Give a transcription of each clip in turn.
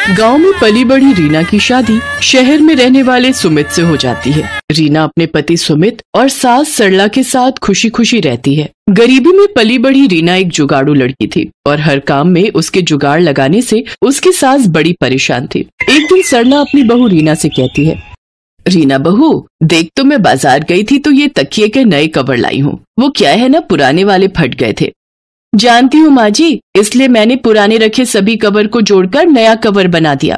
गांव में पली बड़ी रीना की शादी शहर में रहने वाले सुमित से हो जाती है। रीना अपने पति सुमित और सास सरला के साथ खुशी खुशी रहती है। गरीबी में पली बड़ी रीना एक जुगाड़ू लड़की थी और हर काम में उसके जुगाड़ लगाने से उसकी सास बड़ी परेशान थी। एक दिन सरला अपनी बहू रीना से कहती है, रीना बहू देख तो मैं बाजार गई थी तो ये तकिए के नए कवर लाई हूँ। वो क्या है ना, पुराने वाले फट गए थे। जानती हूँ माँ जी, इसलिए मैंने पुराने रखे सभी कवर को जोड़कर नया कवर बना दिया।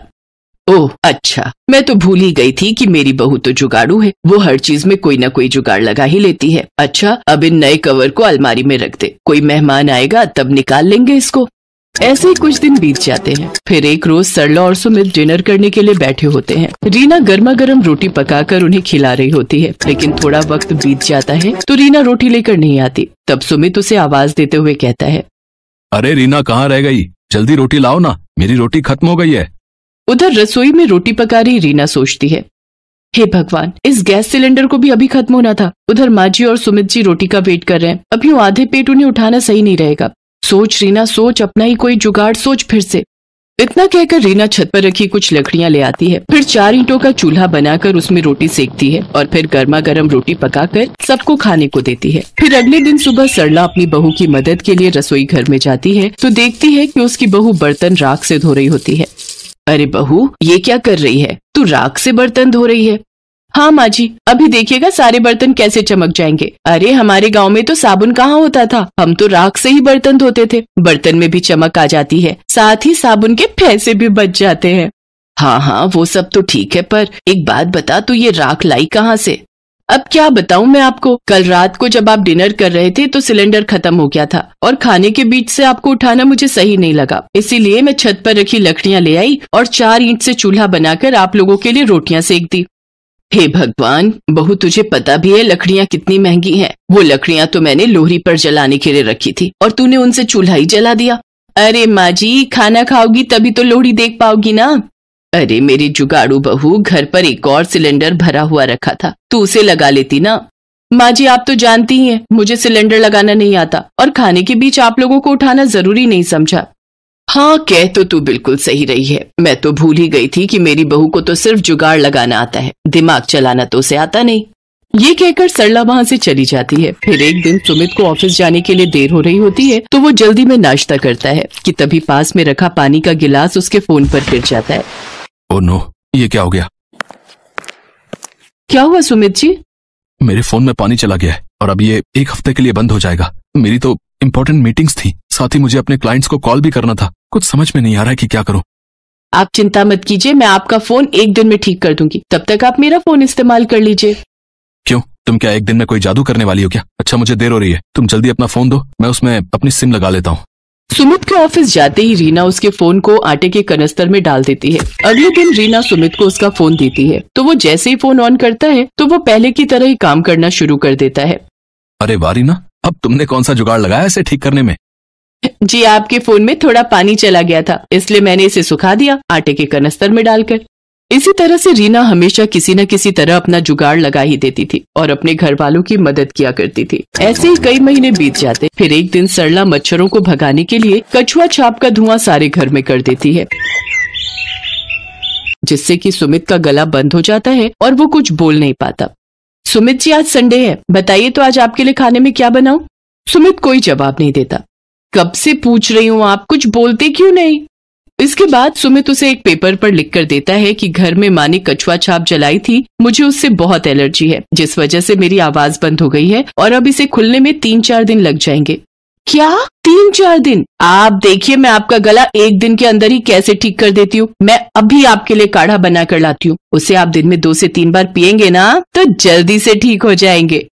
ओह अच्छा, मैं तो भूल ही गई थी कि मेरी बहू तो जुगाड़ू है, वो हर चीज में कोई ना कोई जुगाड़ लगा ही लेती है। अच्छा, अब इन नए कवर को अलमारी में रख दे, कोई मेहमान आएगा तब निकाल लेंगे इसको। ऐसे ही कुछ दिन बीत जाते हैं। फिर एक रोज सरला और सुमित डिनर करने के लिए बैठे होते हैं। रीना गर्मा गर्म रोटी पकाकर उन्हें खिला रही होती है, लेकिन थोड़ा वक्त बीत जाता है तो रीना रोटी लेकर नहीं आती। तब सुमित उसे आवाज देते हुए कहता है, अरे रीना कहाँ रह गई, जल्दी रोटी लाओ ना, मेरी रोटी खत्म हो गई है। उधर रसोई में रोटी पका रही रीना सोचती है, हे भगवान, इस गैस सिलेंडर को भी अभी खत्म होना था। उधर माँ जी और सुमित जी रोटी का वेट कर रहे हैं, अब यूं आधे पेट उन्हें उठाना सही नहीं रहेगा। सोच रीना सोच, अपना ही कोई जुगाड़ सोच फिर से। इतना कहकर रीना छत पर रखी कुछ लकड़ियां ले आती है, फिर 4 ईंटों का चूल्हा बनाकर उसमें रोटी सेकती है और फिर गर्मा गर्म रोटी पकाकर सबको खाने को देती है। फिर अगले दिन सुबह सरला अपनी बहू की मदद के लिए रसोई घर में जाती है तो देखती है कि उसकी बहू बर्तन राख से धो रही होती है। अरे बहू, ये क्या कर रही है, तू राख से बर्तन धो रही है? हाँ माँ जी, अभी देखिएगा सारे बर्तन कैसे चमक जाएंगे। अरे हमारे गांव में तो साबुन कहाँ होता था, हम तो राख से ही बर्तन धोते थे। बर्तन में भी चमक आ जाती है, साथ ही साबुन के पैसे भी बच जाते हैं। हाँ हाँ, वो सब तो ठीक है, पर एक बात बता, तू ये राख लाई कहाँ से? अब क्या बताऊं मैं आपको, कल रात को जब आप डिनर कर रहे थे तो सिलेंडर खत्म हो गया था और खाने के बीच से आपको उठाना मुझे सही नहीं लगा, इसीलिए मैं छत पर रखी लकड़ियां ले आई और 4 ईंट से चूल्हा बनाकर आप लोगों के लिए रोटियां सेक दी। हे भगवान बहू, तुझे पता भी है लकड़ियां कितनी महंगी हैं। वो लकड़ियां तो मैंने लोहरी पर जलाने के लिए रखी थी और तूने उनसे चूल्हा ही जला दिया। अरे माँ जी, खाना खाओगी तभी तो लोहड़ी देख पाओगी ना। अरे मेरी जुगाड़ू बहू, घर पर एक और सिलेंडर भरा हुआ रखा था, तू उसे लगा लेती ना। माँ जी आप तो जानती ही हैं, मुझे सिलेंडर लगाना नहीं आता और खाने के बीच आप लोगों को उठाना जरूरी नहीं समझा। हाँ, कह तो तू बिल्कुल सही रही है, मैं तो भूल ही गई थी कि मेरी बहू को तो सिर्फ जुगाड़ लगाना आता है, दिमाग चलाना तो उसे आता नहीं। ये कहकर सरला वहाँ से चली जाती है। फिर एक दिन सुमित को ऑफिस जाने के लिए देर हो रही होती है तो वो जल्दी में नाश्ता करता है कि तभी पास में रखा पानी का गिलास उसके फोन पर गिर जाता है। ओह नो, ये क्या हो गया? क्या हुआ सुमित जी? मेरे फोन में पानी चला गया है और अब ये 1 हफ्ते के लिए बंद हो जाएगा। मेरी तो इम्पोर्टेंट मीटिंग्स थी, साथ ही मुझे अपने क्लाइंट्स को कॉल भी करना था। कुछ समझ में नहीं आ रहा है कि क्या करूं। आप चिंता मत कीजिए, मैं आपका फोन 1 दिन में ठीक कर दूंगी, तब तक आप मेरा फोन इस्तेमाल कर लीजिए। क्यों, तुम क्या 1 दिन में कोई जादू करने वाली हो क्या? अच्छा मुझे देर हो रही है, तुम जल्दी अपना फोन दो, मैं उसमें अपनी सिम लगा लेता हूँ। सुमित के ऑफिस जाते ही रीना उसके फोन को आटे के कनस्तर में डाल देती है। अगले दिन रीना सुमित को उसका फोन देती है तो वो जैसे ही फोन ऑन करता है तो वो पहले की तरह ही काम करना शुरू कर देता है। अरे वाह रीना, अब तुमने कौन सा जुगाड़ लगाया इसे ठीक करने में? जी, आपके फोन में थोड़ा पानी चला गया था, इसलिए मैंने इसे सुखा दिया आटे के कनस्तर में डालकर। इसी तरह से रीना हमेशा किसी न किसी तरह अपना जुगाड़ लगा ही देती थी और अपने घर वालों की मदद किया करती थी। ऐसे ही कई महीने बीत जाते। फिर एक दिन सरला मच्छरों को भगाने के लिए कछुआ छाप का धुआं सारे घर में कर देती है, जिससे कि सुमित का गला बंद हो जाता है और वो कुछ बोल नहीं पाता। सुमित जी, आज संडे है, बताइए तो आज आपके लिए खाने में क्या बनाऊं? सुमित कोई जवाब नहीं देता। कब से पूछ रही हूँ, आप कुछ बोलते क्यों नहीं? इसके बाद सुमित उसे एक पेपर पर लिख कर देता है कि घर में माँ ने कछुआ छाप जलाई थी, मुझे उससे बहुत एलर्जी है, जिस वजह से मेरी आवाज बंद हो गई है और अब इसे खुलने में 3-4 दिन लग जाएंगे। क्या 3-4 दिन? आप देखिए मैं आपका गला 1 दिन के अंदर ही कैसे ठीक कर देती हूँ। मैं अभी आपके लिए काढ़ा बना कर लाती हूँ, उसे आप दिन में 2 से 3 बार पियेंगे ना तो जल्दी से ठीक हो जाएंगे।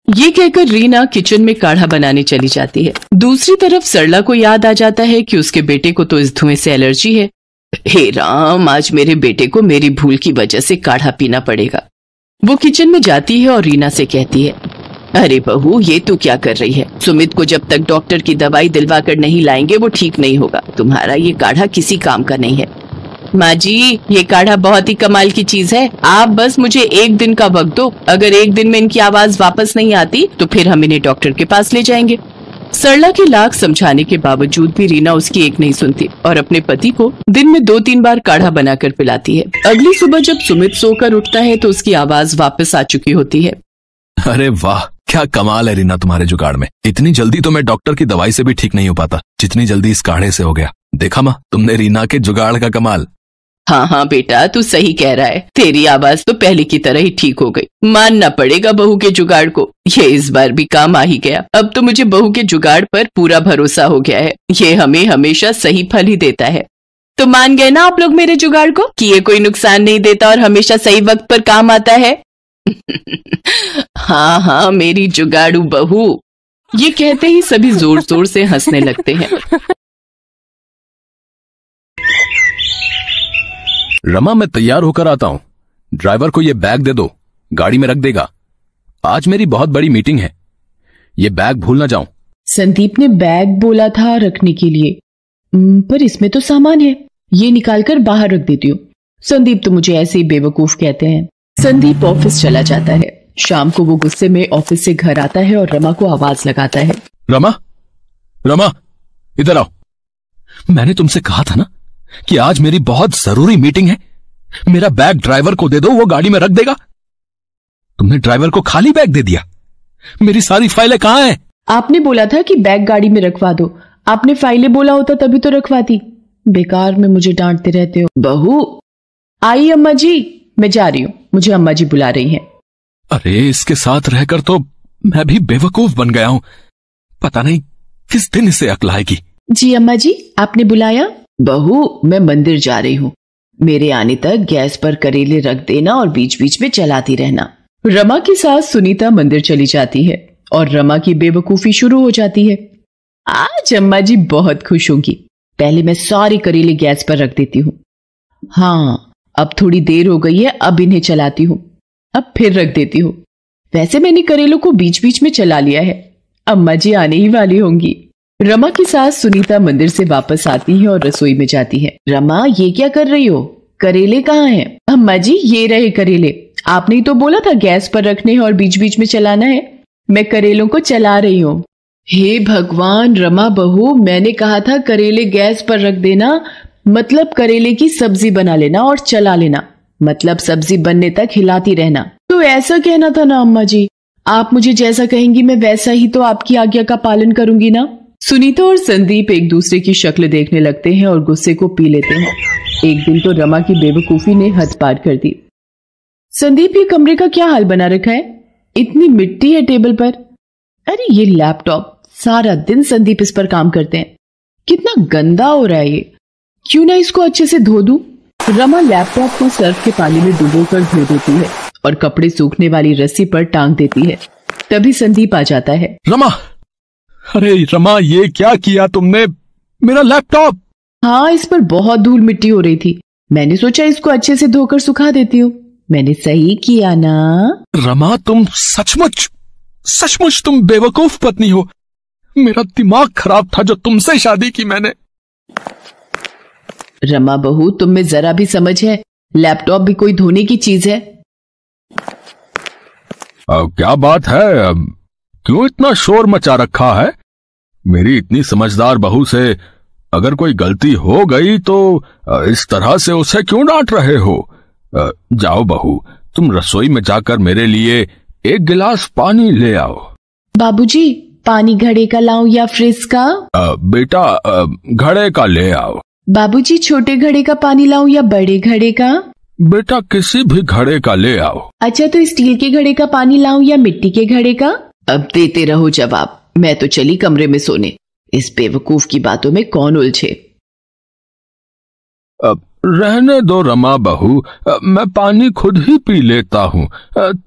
ये कहकर रीना किचन में काढ़ा बनाने चली जाती है। दूसरी तरफ सरला को याद आ जाता है कि उसके बेटे को तो इस धुएं से एलर्जी है। हे राम, आज मेरे बेटे को मेरी भूल की वजह से काढ़ा पीना पड़ेगा। वो किचन में जाती है और रीना से कहती है, अरे बहू, ये तू क्या कर रही है? सुमित को जब तक डॉक्टर की दवाई दिलवा कर नहीं लाएंगे वो ठीक नहीं होगा। तुम्हारा ये काढ़ा किसी काम का नहीं है। माँ जी, ये काढ़ा बहुत ही कमाल की चीज है, आप बस मुझे 1 दिन का वक्त दो। अगर 1 दिन में इनकी आवाज वापस नहीं आती तो फिर हम इन्हें डॉक्टर के पास ले जाएंगे। सरला की लाख समझाने के बावजूद भी रीना उसकी एक नहीं सुनती और अपने पति को दिन में 2-3 बार काढ़ा बनाकर पिलाती है। अगली सुबह जब सुमित सोकर उठता है तो उसकी आवाज वापस आ चुकी होती है। अरे वाह, क्या कमाल है रीना तुम्हारे जुगाड़ में। इतनी जल्दी तो मैं डॉक्टर की दवाई से भी ठीक नहीं हो पाता जितनी जल्दी इस काढ़े से हो गया। देखा माँ, तुमने रीना के जुगाड़ का कमाल। हाँ हाँ बेटा, तू सही कह रहा है। तेरी आवाज तो पहले की तरह ही ठीक हो गई। मानना पड़ेगा बहू के जुगाड़ को। ये इस बार भी काम आ ही गया। अब तो मुझे बहू के जुगाड़ पर पूरा भरोसा हो गया है। ये हमें हमेशा सही फल ही देता है। तो मान गए ना आप लोग मेरे जुगाड़ को कि ये कोई नुकसान नहीं देता और हमेशा सही वक्त पर काम आता है। हाँ हाँ मेरी जुगाड़ू बहू। ये कहते ही सभी जोर जोर से हंसने लगते हैं। रमा, मैं तैयार होकर आता हूँ। ड्राइवर को ये बैग दे दो, गाड़ी में रख देगा। आज मेरी बहुत बड़ी मीटिंग है, ये बैग भूल ना जाऊं। संदीप ने बैग बोला था रखने के लिए, पर इसमें तो सामान है, ये निकालकर बाहर रख देती हूँ। संदीप तो मुझे ऐसे ही बेवकूफ कहते हैं। संदीप ऑफिस चला जाता है। शाम को वो गुस्से में ऑफिस से घर आता है और रमा को आवाज लगाता है। रमा, रमा, इधर आओ। मैंने तुमसे कहा था ना कि आज मेरी बहुत जरूरी मीटिंग है। मेरा बैग ड्राइवर को दे दो, वो गाड़ी में रख देगा। तुमने ड्राइवर को खाली बैग दे दिया। मेरी सारी फाइलें कहाँ हैं? आपने बोला था कि बैग गाड़ी में रखवा दो। आपने फाइलें बोला होता तभी तो रखवाती। बेकार में मुझे डांटते रहते हो। बहू आई अम्मा जी, मैं जा रही हूँ, मुझे अम्मा जी बुला रही हैं। अरे इसके साथ रहकर तो मैं भी बेवकूफ बन गया हूं। पता नहीं किस दिन इसे अक्ल आएगी। जी अम्मा जी, आपने बुलाया? बहू मैं मंदिर जा रही हूँ, मेरे आने तक गैस पर करेले रख देना और बीच बीच में चलाती रहना। रमा की सास सुनीता मंदिर चली जाती है और रमा की बेवकूफी शुरू हो जाती है। आज अम्मा जी बहुत खुश होंगी। पहले मैं सारे करेले गैस पर रख देती हूँ। हाँ अब थोड़ी देर हो गई है, अब इन्हें चलाती हूँ, अब फिर रख देती हूँ। वैसे मैंने करेलों को बीच बीच में चला लिया है, अम्मा जी आने ही वाली होंगी। रमा की सास सुनीता मंदिर से वापस आती है और रसोई में जाती है। रमा ये क्या कर रही हो? करेले कहाँ हैं? अम्मा जी ये रहे करेले। आपने ही तो बोला था गैस पर रखने हैं और बीच बीच में चलाना है। मैं करेलों को चला रही हूँ। हे भगवान रमा बहू, मैंने कहा था करेले गैस पर रख देना, मतलब करेले की सब्जी बना लेना और चला लेना, मतलब सब्जी बनने तक हिलाती रहना। तो ऐसा कहना था ना अम्मा जी। आप मुझे जैसा कहेंगी मैं वैसा ही तो आपकी आज्ञा का पालन करूंगी ना। सुनीता और संदीप एक दूसरे की शक्ल देखने लगते हैं और गुस्से को पी लेते हैं। एक दिन तो रमा की बेवकूफी ने हद पार कर दी। संदीप ये कमरे का क्या हाल बना रखा है? इतनी मिट्टी है टेबल पर। अरे ये लैपटॉप, सारा दिन संदीप इस पर काम करते हैं। कितना गंदा हो रहा है ये, क्यों ना इसको अच्छे से धो दूं। रमा लैपटॉप को सर्फ के पानी में डुबोकर धो देती है और कपड़े सूखने वाली रस्सी पर टांग देती है। तभी संदीप आ जाता है। रमा, अरे रमा ये क्या किया तुमने? मेरा लैपटॉप। हाँ इस पर बहुत धूल मिट्टी हो रही थी, मैंने सोचा इसको अच्छे से धोकर सुखा देती हूँ। मैंने सही किया ना? रमा तुम सचमुच तुम बेवकूफ पत्नी हो। मेरा दिमाग खराब था जो तुमसे शादी की मैंने। रमा बहू तुम में जरा भी समझ है? लैपटॉप भी कोई धोने की चीज है? क्या बात है, क्यों इतना शोर मचा रखा है? मेरी इतनी समझदार बहू से अगर कोई गलती हो गई तो इस तरह से उसे क्यों डांट रहे हो? जाओ बहू, तुम रसोई में जाकर मेरे लिए एक गिलास पानी ले आओ। बाबूजी पानी घड़े का लाऊं या फ्रिज का? बेटा घड़े का ले आओ। बाबूजी छोटे घड़े का पानी लाऊं या बड़े घड़े का? बेटा किसी भी घड़े का ले आओ। अच्छा तो स्टील के घड़े का पानी लाऊं या मिट्टी के घड़े का? अब देते रहो जवाब, मैं तो चली कमरे में सोने। इस बेवकूफ की बातों में कौन उलझे। रहने दो रमा बहू, मैं पानी खुद ही पी लेता हूँ।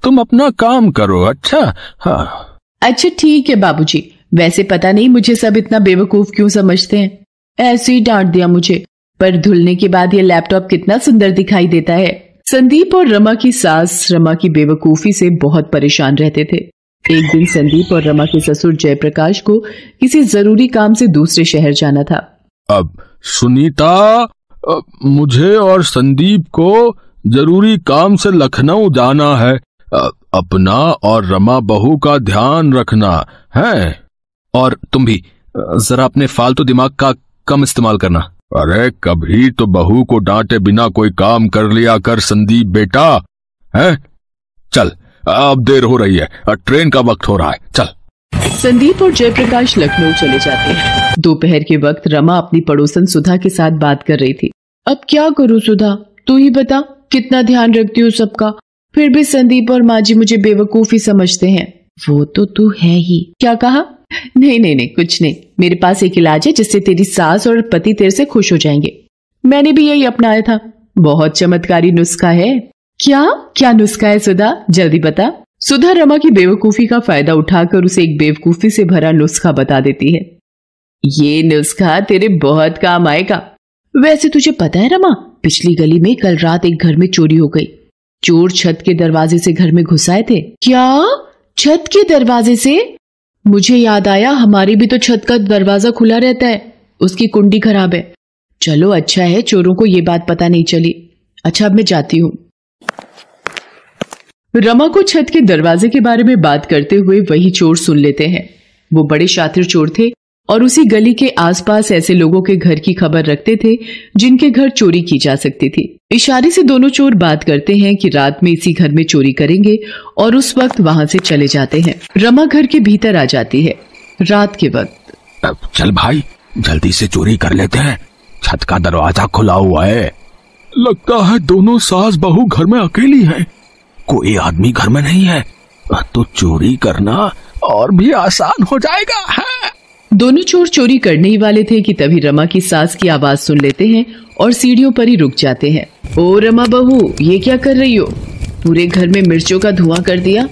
तुम अपना काम करो। अच्छा हाँ। अच्छा ठीक है बाबूजी, वैसे पता नहीं मुझे सब इतना बेवकूफ क्यों समझते हैं। ऐसे ही डांट दिया मुझे, पर धुलने के बाद ये लैपटॉप कितना सुंदर दिखाई देता है। संदीप और रमा की सास रमा की बेवकूफी से बहुत परेशान रहते थे। एक दिन संदीप और रमा के ससुर जयप्रकाश को किसी जरूरी काम से दूसरे शहर जाना था। अब सुनीता, मुझे और संदीप को जरूरी काम से लखनऊ जाना है। अपना और रमा बहू का ध्यान रखना है। और तुम भी जरा अपने फालतू दिमाग का कम इस्तेमाल करना। अरे कभी तो बहू को डांटे बिना कोई काम कर लिया कर संदीप बेटा, है? चल अब देर हो रही है, ट्रेन का वक्त हो रहा है, चल। संदीप और जयप्रकाश लखनऊ चले जाते हैं। दोपहर के वक्त रमा अपनी पड़ोसन सुधा के साथ बात कर रही थी। अब क्या करूं सुधा, तू ही बता, कितना ध्यान रखती हूँ सबका, फिर भी संदीप और माँ जी मुझे बेवकूफ ही समझते हैं। वो तो तू है ही। क्या कहा? नहीं नहीं नहीं, कुछ नहीं। मेरे पास एक इलाज है जिससे तेरी सास और पति तेरे से खुश हो जाएंगे। मैंने भी यही अपनाया था। बहुत चमत्कारी नुस्खा है। क्या क्या नुस्खा है सुधा, जल्दी बता। सुधा रमा की बेवकूफी का फायदा उठाकर उसे एक बेवकूफी से भरा नुस्खा बता देती है। ये नुस्खा तेरे बहुत काम आएगा। वैसे तुझे पता है रमा, पिछली गली में कल रात एक घर में चोरी हो गई। चोर छत के दरवाजे से घर में घुस आए थे। क्या? छत के दरवाजे से? मुझे याद आया, हमारी भी तो छत का दरवाजा खुला रहता है, उसकी कुंडी खराब है। चलो अच्छा है चोरों को ये बात पता नहीं चली। अच्छा अब मैं जाती हूँ। रमा को छत के दरवाजे के बारे में बात करते हुए वही चोर सुन लेते हैं। वो बड़े शातिर चोर थे और उसी गली के आसपास ऐसे लोगों के घर की खबर रखते थे जिनके घर चोरी की जा सकती थी। इशारे से दोनों चोर बात करते हैं कि रात में इसी घर में चोरी करेंगे और उस वक्त वहां से चले जाते हैं। रमा घर के भीतर आ जाती है रात के वक्त। चल भाई जल्दी से चोरी कर लेते हैं, छत का दरवाजा खुला हुआ है। लगता है दोनों सास बहू घर में अकेली हैं, कोई आदमी घर में नहीं है, तो चोरी करना और भी आसान हो जाएगा है? दोनों चोर चोरी करने ही वाले थे कि तभी रमा की सास की आवाज सुन लेते हैं और सीढ़ियों पर ही रुक जाते हैं। ओ रमा बहू, ये क्या कर रही हो? पूरे घर में मिर्चों का धुआं कर दिया।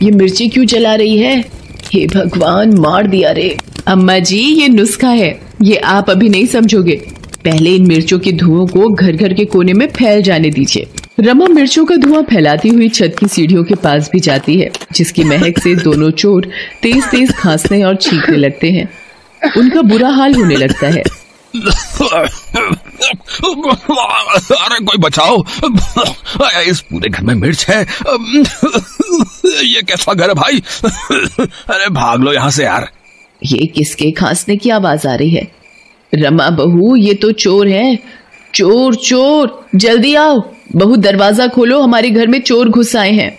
ये मिर्ची क्यों जला रही है? हे भगवान, मार दिया रे। अम्मा जी ये नुस्खा है, ये आप अभी नहीं समझोगे। पहले इन मिर्चों के धुओं को घर घर के कोने में फैल जाने दीजिए। रमा मिर्चों का धुआं फैलाती हुई छत की सीढ़ियों के पास भी जाती है, जिसकी महक से दोनों चोर तेज तेज खांसने और छींकने लगते हैं। उनका बुरा हाल होने लगता है। अरे कोई बचाओ, इस पूरे घर में मिर्च है। ये कैसा घर है भाई? अरे भाग लो यहाँ से यार। ये किसके खांसने की आवाज आ रही है? रमा बहू ये तो चोर है। चोर चोर, जल्दी आओ, बहू दरवाजा खोलो, हमारे घर में चोर घुस आए हैं।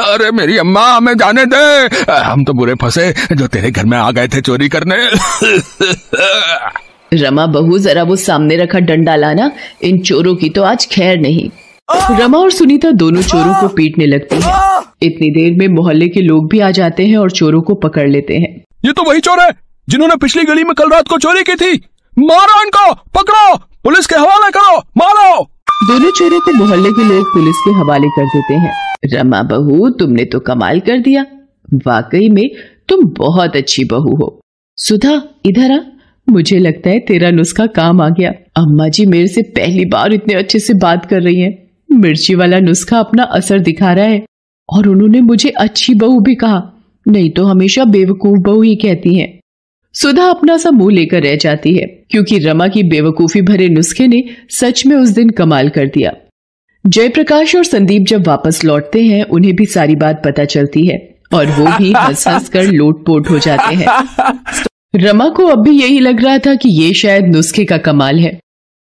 अरे मेरी अम्मा, हमें जाने दे, हम तो बुरे फंसे जो तेरे घर में आ गए थे चोरी करने। रमा बहू जरा वो सामने रखा डंडा लाना, इन चोरों की तो आज खैर नहीं। रमा और सुनीता दोनों चोरों को पीटने लगती है। इतनी देर में मोहल्ले के लोग भी आ जाते हैं और चोरों को पकड़ लेते हैं। ये तो वही चोर है जिन्होंने पिछली गली में कल रात को चोरी की थी। मारो इनको, पकड़ो, पुलिस के हवाले करो, मारो। दोनों चोरों को मोहल्ले के लोग पुलिस के हवाले कर देते हैं। रमा बहू तुमने तो कमाल कर दिया, वाकई में तुम बहुत अच्छी बहू हो। सुधा इधर आ, मुझे लगता है तेरा नुस्खा काम आ गया। अम्मा जी मेरे से पहली बार इतने अच्छे से बात कर रही हैं। मिर्ची वाला नुस्खा अपना असर दिखा रहा है और उन्होंने मुझे अच्छी बहू भी कहा, नहीं तो हमेशा बेवकूफ बहू ही कहती हैं। सुधा अपना सा मुंह लेकर रह जाती है क्योंकि रमा की बेवकूफी भरे नुस्खे ने सच में उस दिन कमाल कर दिया। जयप्रकाश और संदीप जब वापस लौटते हैं उन्हें भी सारी बात पता चलती है और वो भी हंस हंस कर लोटपोट हो जाते हैं। रमा को अब भी यही लग रहा था कि ये शायद नुस्खे का कमाल है।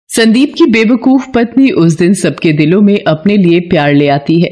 संदीप की बेवकूफ पत्नी उस दिन सबके दिलों में अपने लिए प्यार ले आती है।